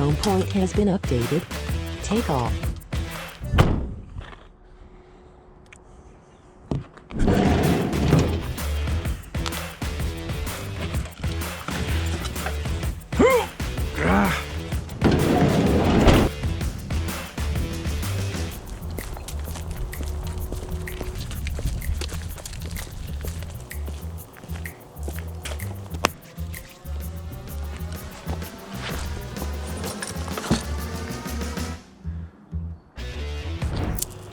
home point has been updated. Take off.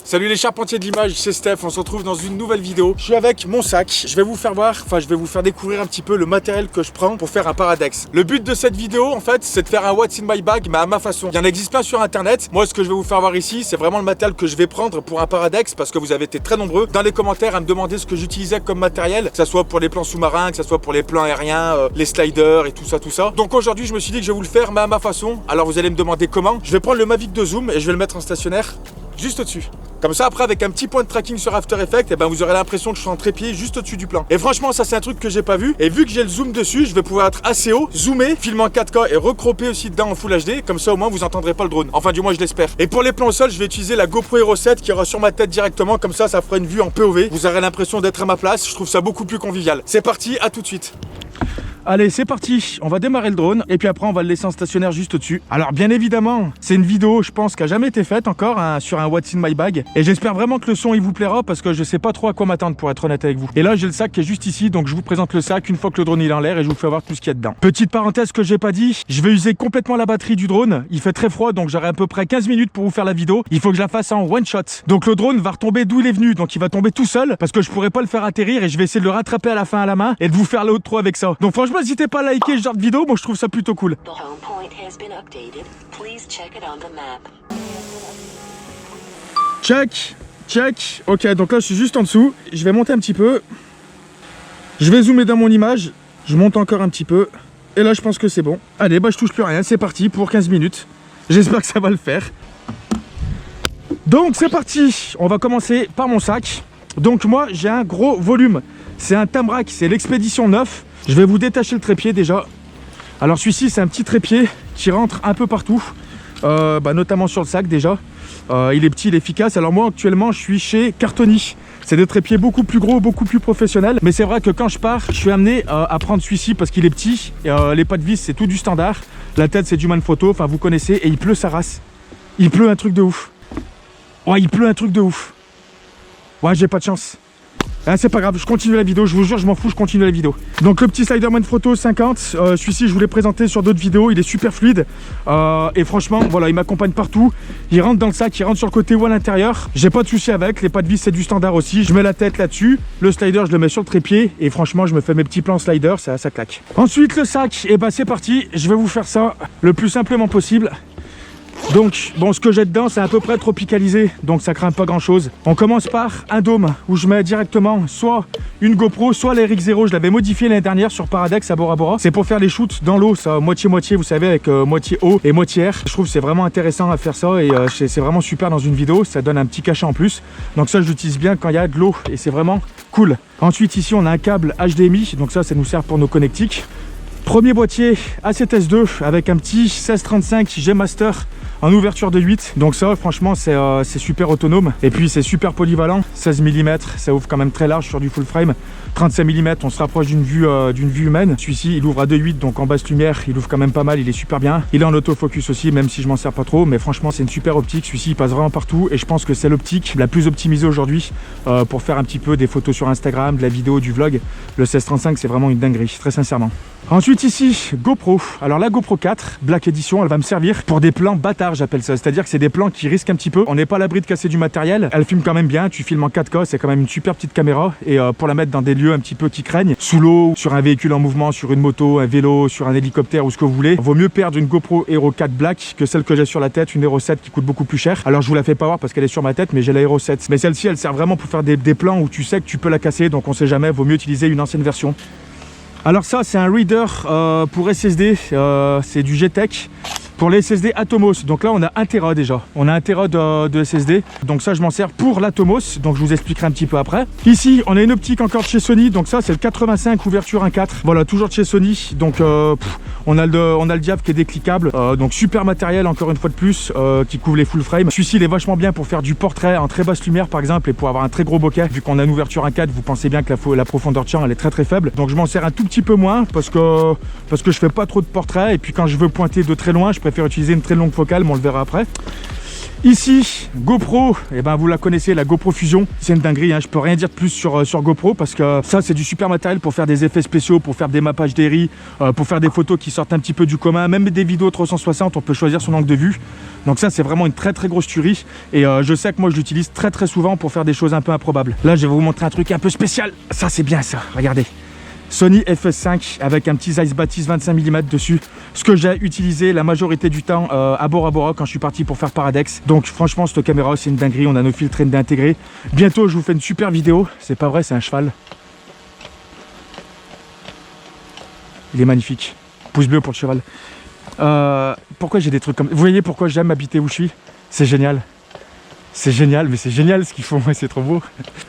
Salut les charpentiers de l'image, c'est Steph, on se retrouve dans une nouvelle vidéo. Je suis avec mon sac, je vais vous faire voir, je vais vous faire découvrir un petit peu le matériel que je prends pour faire un paradex. Le but de cette vidéo en fait, c'est de faire un What's in my bag, mais à ma façon. Il y en existe plein sur internet. Moi ce que je vais vous faire voir ici, c'est vraiment le matériel que je vais prendre pour un paradex, parce que vous avez été très nombreux dans les commentaires à me demander ce que j'utilisais comme matériel, que ce soit pour les plans sous-marins, que ce soit pour les plans aériens, les sliders et tout ça. Donc aujourd'hui je me suis dit que je vais vous le faire, mais à ma façon. Alors vous allez me demander comment. Je vais prendre le Mavic de Zoom et je vais le mettre en stationnaire juste au-dessus. Comme ça après avec un petit point de tracking sur After Effects, et ben vous aurez l'impression que je suis en trépied juste au-dessus du plan. Et franchement ça c'est un truc que j'ai pas vu. Et vu que j'ai le zoom dessus, je vais pouvoir être assez haut, zoomer, filmer en 4K et recropper aussi dedans en Full HD. Comme ça au moins vous entendrez pas le drone. Enfin du moins je l'espère. Et pour les plans au sol, je vais utiliser la GoPro Hero 7 qui aura sur ma tête directement. Comme ça fera une vue en POV. Vous aurez l'impression d'être à ma place. Je trouve ça beaucoup plus convivial. C'est parti, à tout de suite. Allez, c'est parti, on va démarrer le drone et puis après on va le laisser en stationnaire juste au-dessus. Alors bien évidemment, c'est une vidéo, je pense, qui a jamais été faite encore sur un What's in my bag. Et j'espère vraiment que le son il vous plaira parce que je sais pas trop à quoi m'attendre pour être honnête avec vous. Et là j'ai le sac qui est juste ici, donc je vous présente le sac une fois que le drone il est en l'air et je vous fais voir tout ce qu'il y a dedans. Petite parenthèse que j'ai pas dit, je vais user complètement la batterie du drone. Il fait très froid donc j'aurai à peu près 15 minutes pour vous faire la vidéo. Il faut que je la fasse en one shot. Donc le drone va retomber d'où il est venu, donc il va tomber tout seul parce que je pourrais pas le faire atterrir et je vais essayer de le rattraper à la fin à la main et de vous faire la haute 3 avec ça. Donc franchement n'hésitez pas à liker ce genre de vidéo, moi je trouve ça plutôt cool. The home point has been updated. Please check it on the map. Check. Ok, donc là je suis juste en dessous. Je vais monter un petit peu. Je vais zoomer dans mon image. Je monte encore un petit peu. Et là je pense que c'est bon. Allez, bah je touche plus rien. C'est parti pour 15 minutes. J'espère que ça va le faire. Donc c'est parti. On va commencer par mon sac. Donc moi j'ai un gros volume. C'est un Tamrac, c'est l'expédition 9. Je vais vous détacher le trépied déjà. Alors celui-ci c'est un petit trépied qui rentre un peu partout, notamment sur le sac déjà. Il est petit, il est efficace. Alors moi actuellement je suis chez Cartoni. C'est des trépieds beaucoup plus gros, beaucoup plus professionnels. Mais c'est vrai que quand je pars, je suis amené à prendre celui-ci parce qu'il est petit. Les pas de vis c'est tout du standard. La tête c'est du Manfrotto, enfin vous connaissez. Et il pleut sa race. Il pleut un truc de ouf. Ouais, il pleut un truc de ouf. Ouais, j'ai pas de chance. Ah, c'est pas grave, je continue la vidéo, je vous jure, je m'en fous, je continue la vidéo. Donc le petit slider Manfrotto 50, celui-ci je vous l'ai présenté sur d'autres vidéos, il est super fluide. Et franchement, voilà, il m'accompagne partout. Il rentre dans le sac, il rentre sur le côté ou à l'intérieur. J'ai pas de souci avec, les pas de vis c'est du standard aussi. Je mets la tête là-dessus, le slider je le mets sur le trépied. Et franchement, je me fais mes petits plans slider, ça claque. Ensuite le sac, et bah c'est parti, je vais vous faire ça le plus simplement possible. Donc, bon, ce que j'ai dedans, c'est à peu près tropicalisé, donc ça craint pas grand chose. On commence par un dôme où je mets directement soit une GoPro, soit la RX0. Je l'avais modifié l'année dernière sur Paradex à Bora Bora. C'est pour faire les shoots dans l'eau, ça, moitié-moitié, vous savez, avec moitié eau et moitié air. Je trouve que c'est vraiment intéressant à faire ça et c'est vraiment super dans une vidéo. Ça donne un petit cachet en plus. Donc ça, je l'utilise bien quand il y a de l'eau et c'est vraiment cool. Ensuite, ici, on a un câble HDMI, donc ça nous sert pour nos connectiques. Premier boîtier A7S2 avec un petit 1635 G Master en ouverture de 8. Donc ça franchement c'est super autonome. Et puis c'est super polyvalent. 16 mm, ça ouvre quand même très large sur du full frame. 35 mm, on se rapproche d'une vue humaine. Celui-ci il ouvre à 2.8, donc en basse lumière il ouvre quand même pas mal, il est super bien. Il est en autofocus aussi, même si je m'en sers pas trop. Mais franchement c'est une super optique, celui-ci il passe vraiment partout. Et je pense que c'est l'optique la plus optimisée aujourd'hui pour faire un petit peu des photos sur Instagram, de la vidéo, du vlog. Le 1635 c'est vraiment une dinguerie, très sincèrement. Ensuite ici, GoPro. Alors la GoPro 4 Black Edition, elle va me servir pour des plans bâtards, j'appelle ça. C'est-à-dire que c'est des plans qui risquent un petit peu. On n'est pas à l'abri de casser du matériel. Elle filme quand même bien, tu filmes en 4K, c'est quand même une super petite caméra. Et pour la mettre dans des lieux un petit peu qui craignent, sous l'eau, sur un véhicule en mouvement, sur une moto, un vélo, sur un hélicoptère ou ce que vous voulez, vaut mieux perdre une GoPro Hero 4 Black que celle que j'ai sur la tête, une Hero 7 qui coûte beaucoup plus cher. Alors je vous la fais pas voir parce qu'elle est sur ma tête, mais j'ai la Hero 7. Mais celle-ci, elle sert vraiment pour faire des plans où tu sais que tu peux la casser, donc on sait jamais, vaut mieux utiliser une ancienne version. Alors ça c'est un reader pour SSD, c'est du G-Tech. pour les SSD Atomos. Donc là on a 1 Tera déjà, on a 1 Tera de SSD, donc ça je m'en sers pour l'Atomos, donc je vous expliquerai un petit peu après. Ici on a une optique encore de chez Sony, donc ça c'est le 85 ouverture 1.4, voilà, toujours de chez Sony. Donc on a le diaph qui est décliquable, donc super matériel encore une fois de plus, qui couvre les full frame. Celui-ci il est vachement bien pour faire du portrait en très basse lumière par exemple, et pour avoir un très gros bokeh. Vu qu'on a une ouverture 1.4, vous pensez bien que la profondeur de champ elle est très faible, donc je m'en sers un tout petit peu moins parce que je fais pas trop de portraits, et puis quand je veux pointer de très loin je préfère utiliser une très longue focale, mais on le verra après. Ici, GoPro, et ben vous la connaissez, la GoPro Fusion, c'est une dinguerie, hein. Je peux rien dire de plus sur GoPro, parce que ça c'est du super matériel pour faire des effets spéciaux, pour faire des mappages d'airy, pour faire des photos qui sortent un petit peu du commun, même des vidéos 360, on peut choisir son angle de vue. Donc ça c'est vraiment une très grosse tuerie, et je sais que moi je l'utilise très souvent pour faire des choses un peu improbables. Là je vais vous montrer un truc un peu spécial, ça c'est bien ça, regardez. Sony FS5 avec un petit Zeiss Baptiste 25 mm dessus, ce que j'ai utilisé la majorité du temps à Bora Bora quand je suis parti pour faire Paradex. Donc franchement cette caméra c'est une dinguerie, on a nos filtres ND intégrés. Bientôt je vous fais une super vidéo, c'est pas vrai, c'est un cheval. Il est magnifique, pouce bleu pour le cheval. Pourquoi j'ai des trucs comme... Vous voyez pourquoi j'aime habiter où je suis? C'est génial. C'est génial, mais c'est génial ce qu'ils font, c'est trop beau.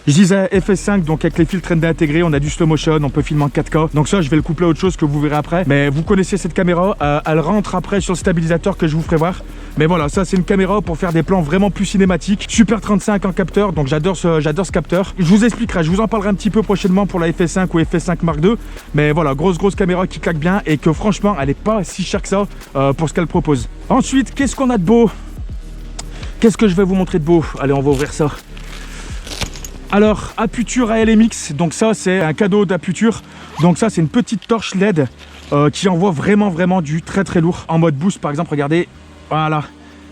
Je disais FS5, donc avec les filtres ND intégrés, on a du slow motion, on peut filmer en 4K. Donc ça, je vais le coupler à autre chose que vous verrez après. Mais vous connaissez cette caméra, elle rentre après sur le stabilisateur que je vous ferai voir. Mais voilà, ça c'est une caméra pour faire des plans vraiment plus cinématiques. Super 35 en capteur, donc j'adore ce capteur. Je vous expliquerai, je vous en parlerai un petit peu prochainement pour la FS5 ou FS5 Mark II. Mais voilà, grosse caméra qui claque bien, et que franchement, elle n'est pas si chère que ça pour ce qu'elle propose. Ensuite, qu'est-ce qu'on a de beau? Qu'est-ce que je vais vous montrer de beau? Allez, on va ouvrir ça. Alors, Aputure ALMX, donc ça c'est un cadeau d'Aputure. Donc ça c'est une petite torche LED qui envoie vraiment du très lourd. En mode boost par exemple, regardez, voilà.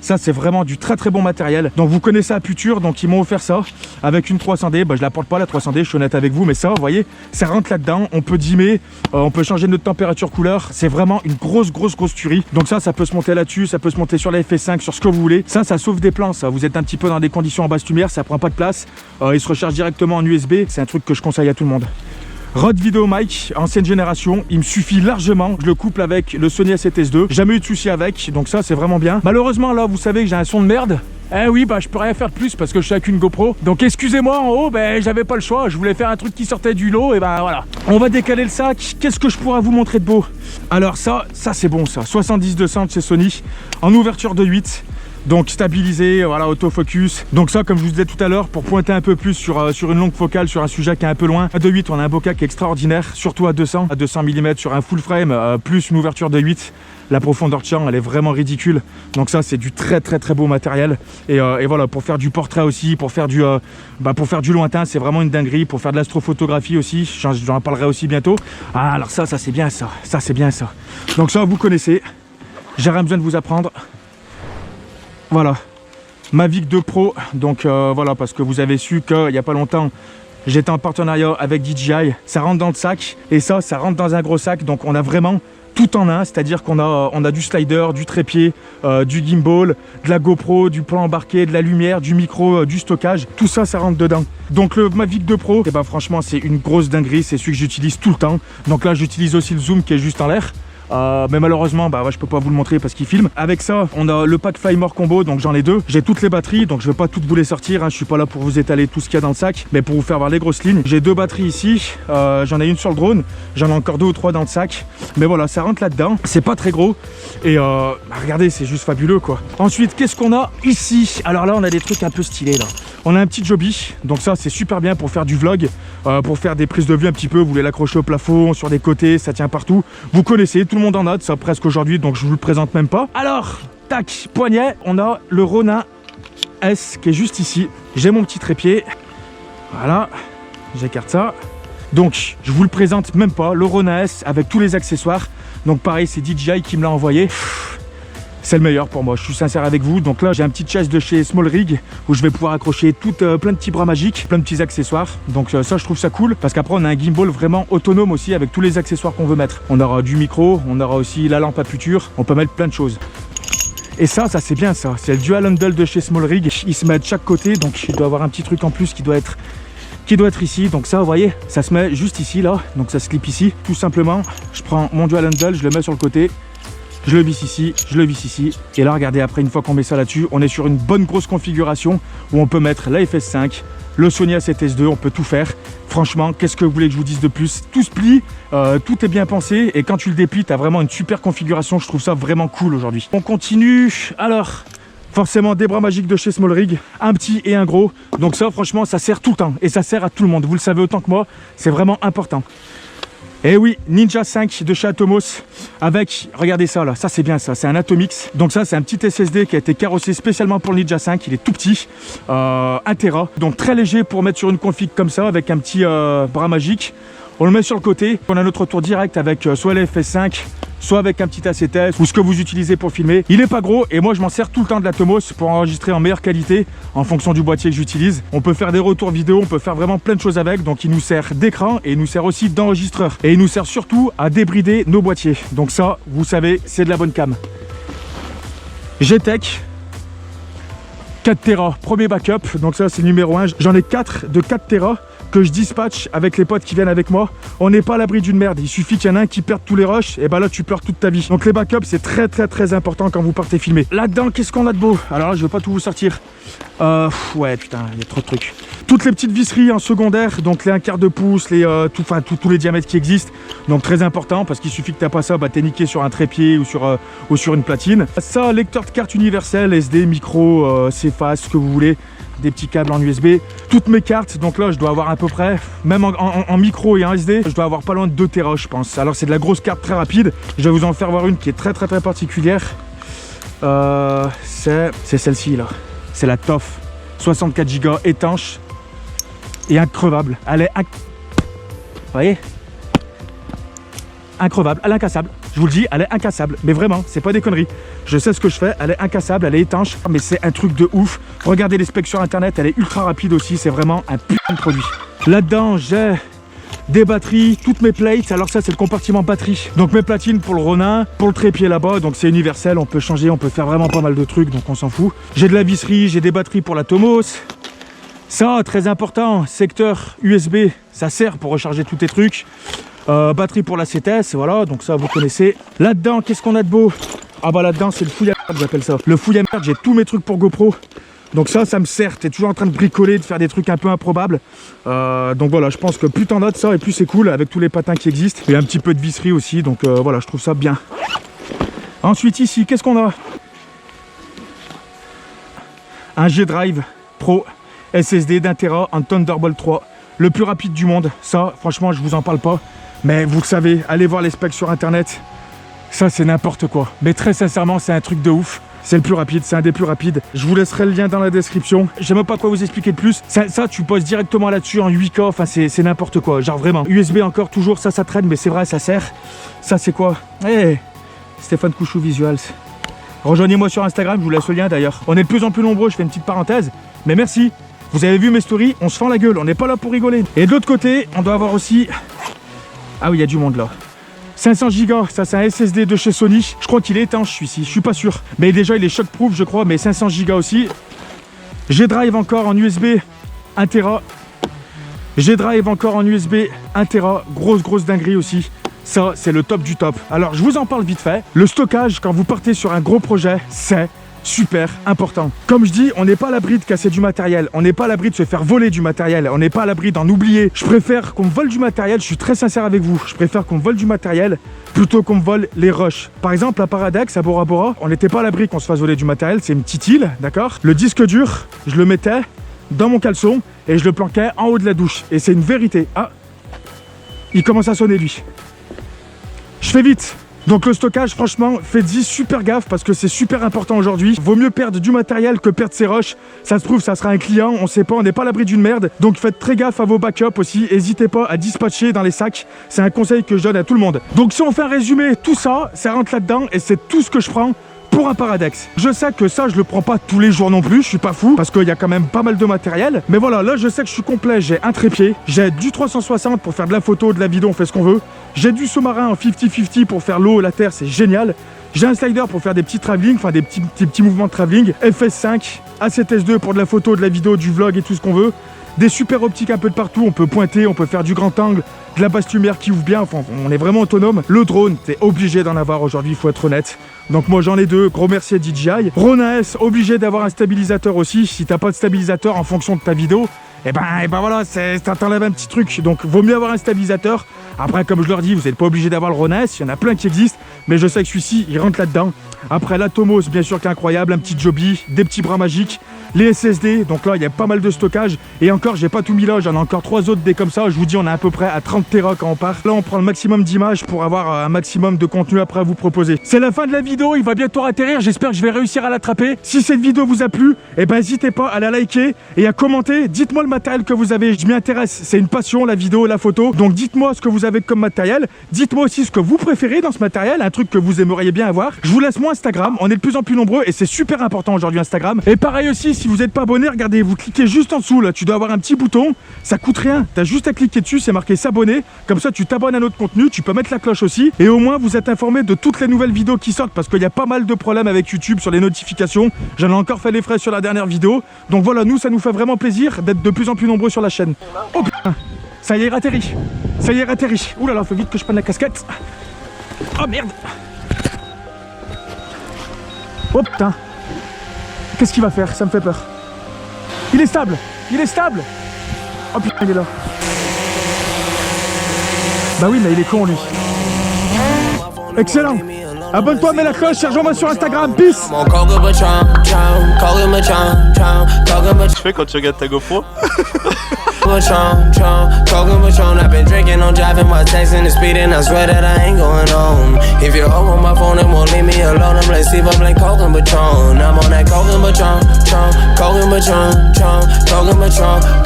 Ça c'est vraiment du très bon matériel. Donc vous connaissez Aputure, donc ils m'ont offert ça avec une 300D. Bah, je la porte pas la 300D, je suis honnête avec vous, mais ça, vous voyez, ça rentre là-dedans. On peut dimmer, on peut changer notre température couleur. C'est vraiment une grosse tuerie. Donc ça peut se monter là-dessus, ça peut se monter sur la FS5, sur ce que vous voulez. Ça sauve des plans, ça. Vous êtes un petit peu dans des conditions en basse lumière, ça prend pas de place. Il se recharge directement en USB. C'est un truc que je conseille à tout le monde. Rode Video Mic, ancienne génération, il me suffit largement, je le couple avec le Sony A7S II, jamais eu de souci avec, donc ça c'est vraiment bien. Malheureusement là vous savez que j'ai un son de merde, eh oui bah je peux rien faire de plus parce que je suis avec une GoPro, donc excusez-moi en haut, ben j'avais pas le choix, je voulais faire un truc qui sortait du lot, et ben voilà. On va décaler le sac, qu'est-ce que je pourrais vous montrer de beau? Alors ça c'est bon ça, 70-200 de chez Sony, en ouverture de 8. Donc stabilisé, voilà, autofocus. Donc ça, comme je vous disais tout à l'heure, pour pointer un peu plus sur une longue focale, sur un sujet qui est un peu loin. À 2.8, on a un bokeh qui est extraordinaire, surtout à 200 mm sur un full frame, plus une ouverture de 8. La profondeur de champ, elle est vraiment ridicule. Donc ça, c'est du très beau matériel. Et voilà, pour faire du portrait aussi, pour faire du lointain, c'est vraiment une dinguerie. Pour faire de l'astrophotographie aussi, j'en parlerai aussi bientôt. Ah, alors ça c'est bien ça. Ça, c'est bien ça. Donc ça, vous connaissez. J'ai rien besoin de vous apprendre. Voilà, Mavic 2 Pro, donc voilà, parce que vous avez su qu'il n'y a pas longtemps, j'étais en partenariat avec DJI, ça rentre dans le sac, et ça rentre dans un gros sac, donc on a vraiment tout en un, c'est-à-dire qu'on a du slider, du trépied, du gimbal, de la GoPro, du plan embarqué, de la lumière, du micro, du stockage, tout ça, ça rentre dedans. Donc le Mavic 2 Pro, et ben franchement c'est une grosse dinguerie, c'est celui que j'utilise tout le temps, donc là j'utilise aussi le zoom qui est juste en l'air. Mais malheureusement je peux pas vous le montrer parce qu'il filme. Avec ça on a le pack Fly More combo, donc j'en ai deux. J'ai toutes les batteries, donc je vais pas toutes vous les sortir, hein. Je suis pas là pour vous étaler tout ce qu'il y a dans le sac, mais pour vous faire voir les grosses lignes. J'ai deux batteries ici, j'en ai une sur le drone, j'en ai encore 2 ou 3 dans le sac, mais voilà, ça rentre là dedans, c'est pas très gros, et regardez, c'est juste fabuleux quoi. Ensuite, qu'est-ce qu'on a ici? Alors là on a des trucs un peu stylés là. On a un petit Joby, donc ça c'est super bien pour faire du vlog, pour faire des prises de vue un petit peu. Vous voulez l'accrocher au plafond, sur des côtés, ça tient partout. Vous connaissez, tout le monde en a, ça presque aujourd'hui, donc je vous le présente même pas. Alors, tac, poignet, on a le Ronin S qui est juste ici. J'ai mon petit trépied, voilà, j'écarte ça. Donc je vous le présente même pas, le Ronin S avec tous les accessoires. Donc pareil, c'est DJI qui me l'a envoyé. C'est le meilleur pour moi, je suis sincère avec vous. Donc là j'ai un petit chest de chez Small Rig où je vais pouvoir accrocher plein de petits bras magiques, plein de petits accessoires. Donc ça je trouve ça cool, parce qu'après on a un gimbal vraiment autonome aussi avec tous les accessoires qu'on veut mettre. On aura du micro, on aura aussi la lampe Aputure, on peut mettre plein de choses. Et ça c'est bien ça, c'est le dual handle de chez Small Rig. Il se met de chaque côté, donc il doit avoir un petit truc en plus qui doit être ici. Donc ça vous voyez, ça se met juste ici là, donc ça se clip ici. Tout simplement, je prends mon dual handle, je le mets sur le côté. je le visse ici, je le visse ici. Et là, regardez, après, une fois qu'on met ça là-dessus, on est sur une bonne grosse configuration où on peut mettre la FS5, le Sony A7S II, on peut tout faire. Franchement, qu'est-ce que vous voulez que je vous dise de plus? Tout se plie, tout est bien pensé. Et quand tu le déplies, tu as vraiment une super configuration. Je trouve ça vraiment cool aujourd'hui. On continue. Alors, forcément, des bras magiques de chez Small Rig, un petit et un gros. Donc ça, franchement, ça sert tout le temps. Et ça sert à tout le monde. Vous le savez autant que moi, c'est vraiment important. Et oui, Ninja 5 de chez Atomos avec, regardez ça là, ça c'est bien ça, c'est un Atomix. Donc ça c'est un petit SSD qui a été carrossé spécialement pour le Ninja 5, il est tout petit, 1 Tera. Donc très léger pour mettre sur une config comme ça avec un petit bras magique. On le met sur le côté, on a notre retour direct avec soit la FS5, soit avec un petit A7S ou ce que vous utilisez pour filmer. Il est pas gros et moi je m'en sers tout le temps de l'Atomos pour enregistrer en meilleure qualité en fonction du boîtier que j'utilise. On peut faire des retours vidéo, on peut faire vraiment plein de choses avec. Donc il nous sert d'écran et il nous sert aussi d'enregistreur. Et il nous sert surtout à débrider nos boîtiers. Donc ça, vous savez, c'est de la bonne cam. G-Tech 4 Tera, premier backup. Donc ça c'est numéro 1. J'en ai 4 de 4 Tera que je dispatche avec les potes qui viennent avec moi. On n'est pas à l'abri d'une merde. Il suffit qu'il y en a un qui perde tous les rushs, et bah là tu pleures toute ta vie. Donc les backups c'est très important quand vous partez filmer. Là-dedans, qu'est-ce qu'on a de beau? Alors là je vais pas tout vous sortir. Ouais putain, il y a trop de trucs. Toutes les petites visseries en secondaire, donc les 1/4 de pouce, tous les diamètres qui existent. Donc très important parce qu'il suffit que t'as pas ça, bah t'es niqué sur un trépied ou sur une platine. Ça, lecteur de carte universelle, SD, micro, CFA, ce que vous voulez. Des petits câbles en USB, toutes mes cartes, donc là je dois avoir à peu près, même en micro et en SD, je dois avoir pas loin de 2 Tera je pense. Alors c'est de la grosse carte très rapide, je vais vous en faire voir une qui est très particulière. C'est celle-ci là, c'est la TOF, 64 Go étanche et increvable. Elle est vous voyez, increvable, elle est incassable. Je vous le dis, elle est incassable. Mais vraiment, c'est pas des conneries. Je sais ce que je fais, elle est incassable, elle est étanche. Mais c'est un truc de ouf. Regardez les specs sur internet, elle est ultra rapide aussi. C'est vraiment un putain de produit. Là-dedans, j'ai des batteries, toutes mes plates. Alors ça, c'est le compartiment batterie. Donc mes platines pour le Ronin, pour le trépied là-bas. Donc c'est universel, on peut changer, on peut faire vraiment pas mal de trucs. Donc on s'en fout. J'ai de la visserie, j'ai des batteries pour la Tomos. Ça, très important, secteur USB, ça sert pour recharger tous tes trucs. Batterie pour la CTS, voilà, donc ça vous connaissez. Là-dedans, qu'est-ce qu'on a de beau? Ah bah là-dedans, c'est le fouille à merde, j'appelle ça. Le fouille à merde, j'ai tous mes trucs pour GoPro. Donc ça me sert. T'es toujours en train de bricoler, de faire des trucs un peu improbables. Donc voilà, je pense que plus t'en as de ça et plus c'est cool avec tous les patins qui existent. Et un petit peu de visserie aussi, donc voilà, je trouve ça bien. Ensuite ici, qu'est-ce qu'on a? Un G-Drive Pro SSD d'1 Tera en Thunderbolt 3. Le plus rapide du monde. Ça, franchement, je vous en parle pas. Mais vous le savez, allez voir les specs sur internet. Ça, c'est n'importe quoi. Mais très sincèrement, c'est un truc de ouf. C'est le plus rapide, c'est un des plus rapides. Je vous laisserai le lien dans la description. Je sais même pas quoi vous expliquer de plus. Ça tu poses directement là-dessus en 8K. Enfin, c'est n'importe quoi. Genre vraiment. USB encore, toujours, ça traîne. Mais c'est vrai, ça sert. Ça, c'est quoi? Hey, Stéphane Couchou Visuals. Rejoignez-moi sur Instagram, je vous laisse le lien d'ailleurs. On est de plus en plus nombreux, je fais une petite parenthèse. Mais merci. Vous avez vu mes stories, on se fend la gueule, on n'est pas là pour rigoler. Et de l'autre côté, on doit avoir aussi... Ah oui, il y a du monde là. 500 Go, ça c'est un SSD de chez Sony. Je crois qu'il est étanche celui-ci, je suis pas sûr. Mais déjà il est shockproof je crois, mais 500 Go aussi. G-Drive encore en USB 1 Tera. G-Drive encore en USB 1 Tera. Grosse dinguerie aussi. Ça c'est le top du top. Alors je vous en parle vite fait. Le stockage quand vous partez sur un gros projet, c'est super important. Comme je dis, on n'est pas à l'abri de casser du matériel, on n'est pas à l'abri de se faire voler du matériel, on n'est pas à l'abri d'en oublier. Je préfère qu'on me vole du matériel, je suis très sincère avec vous, je préfère qu'on me vole du matériel plutôt qu'on me vole les rushs. Par exemple, à Paradex, à Bora Bora, on n'était pas à l'abri qu'on se fasse voler du matériel, c'est une petite île, d'accord? Le disque dur, je le mettais dans mon caleçon et je le planquais en haut de la douche. Et c'est une vérité. Ah, il commence à sonner lui. Je fais vite. Donc le stockage, franchement, faites-y super gaffe parce que c'est super important aujourd'hui. Vaut mieux perdre du matériel que perdre ses rushs. Ça se trouve, ça sera un client, on sait pas, on n'est pas à l'abri d'une merde. Donc faites très gaffe à vos backups aussi. N'hésitez pas à dispatcher dans les sacs. C'est un conseil que je donne à tout le monde. Donc si on fait un résumé, tout ça, ça rentre là-dedans et c'est tout ce que je prends pour un Paradex. Je sais que ça, je le prends pas tous les jours non plus, je suis pas fou, parce qu'il y a quand même pas mal de matériel. Mais voilà, là, je sais que je suis complet. J'ai un trépied, j'ai du 360 pour faire de la photo, de la vidéo, on fait ce qu'on veut. J'ai du sous-marin en 50-50 pour faire l'eau, la terre, c'est génial. J'ai un slider pour faire des petits travelling, enfin des petits mouvements de travelling. FS5, A7S II pour de la photo, de la vidéo, du vlog et tout ce qu'on veut. des super optiques un peu de partout, on peut pointer, on peut faire du grand angle, de la basse lumière qui ouvre bien, enfin on est vraiment autonome. Le drone, t'es obligé d'en avoir aujourd'hui, il faut être honnête. Donc moi j'en ai deux, gros merci à DJI. Rona S, obligé d'avoir un stabilisateur aussi, si t'as pas de stabilisateur en fonction de ta vidéo, et ben voilà, ça t'enlève un petit truc, donc vaut mieux avoir un stabilisateur. Après, comme je leur dis, vous n'êtes pas obligé d'avoir le Rona S, il y en a plein qui existent, mais je sais que celui-ci, il rentre là-dedans. Après, l'Atomos, bien sûr qu'incroyable, un petit Joby, des petits bras magiques, les SSD, donc là, il y a pas mal de stockage, et encore, j'ai pas tout mis là, j'en ai encore 3 autres des comme ça, je vous dis, on est à peu près à 30 Tera quand on part. Là, on prend le maximum d'images pour avoir un maximum de contenu après à vous proposer. C'est la fin de la vidéo, il va bientôt atterrir, j'espère que je vais réussir à l'attraper. Si cette vidéo vous a plu, eh ben, n'hésitez pas à la liker et à commenter, dites-moi le matériel que vous avez, je m'y intéresse, c'est une passion, la vidéo, la photo, donc dites-moi ce que vous avez comme matériel, dites-moi aussi ce que vous préférez dans ce matériel, un truc que vous aimeriez bien avoir. Je vous laisse mon Instagram, on est de plus en plus nombreux et c'est super important aujourd'hui Instagram. Et pareil aussi, si vous n'êtes pas abonné, regardez, vous cliquez juste en dessous là, tu dois avoir un petit bouton, ça coûte rien, t'as juste à cliquer dessus, c'est marqué s'abonner, comme ça tu t'abonnes à notre contenu, tu peux mettre la cloche aussi, et au moins vous êtes informé de toutes les nouvelles vidéos qui sortent, parce qu'il y a pas mal de problèmes avec YouTube sur les notifications, j'en ai encore fait les frais sur la dernière vidéo, donc voilà, nous ça nous fait vraiment plaisir d'être de plus en plus nombreux sur la chaîne. Oh putain, ça y est, atterri. Ça y est, atterri. Ouh là là, faut vite que je prenne la casquette. Oh merde. Oh putain. Qu'est-ce qu'il va faire? Ça me fait peur. Il est stable. Il est stable. Oh putain, il est là. Bah oui, mais il est con, lui. Excellent. Abonne-toi, mets la cloche, rejoins-moi sur Instagram. Peace. Tu fais quand tu regardes ta GoPro? I've been drinking, I'm driving my texting and speeding. I swear that I ain't going home. If you're on my phone, it won't leave me alone. I'm like Steve, I'm like Coke and Patron. I'm on that Coke and Patron, Coke and Patron,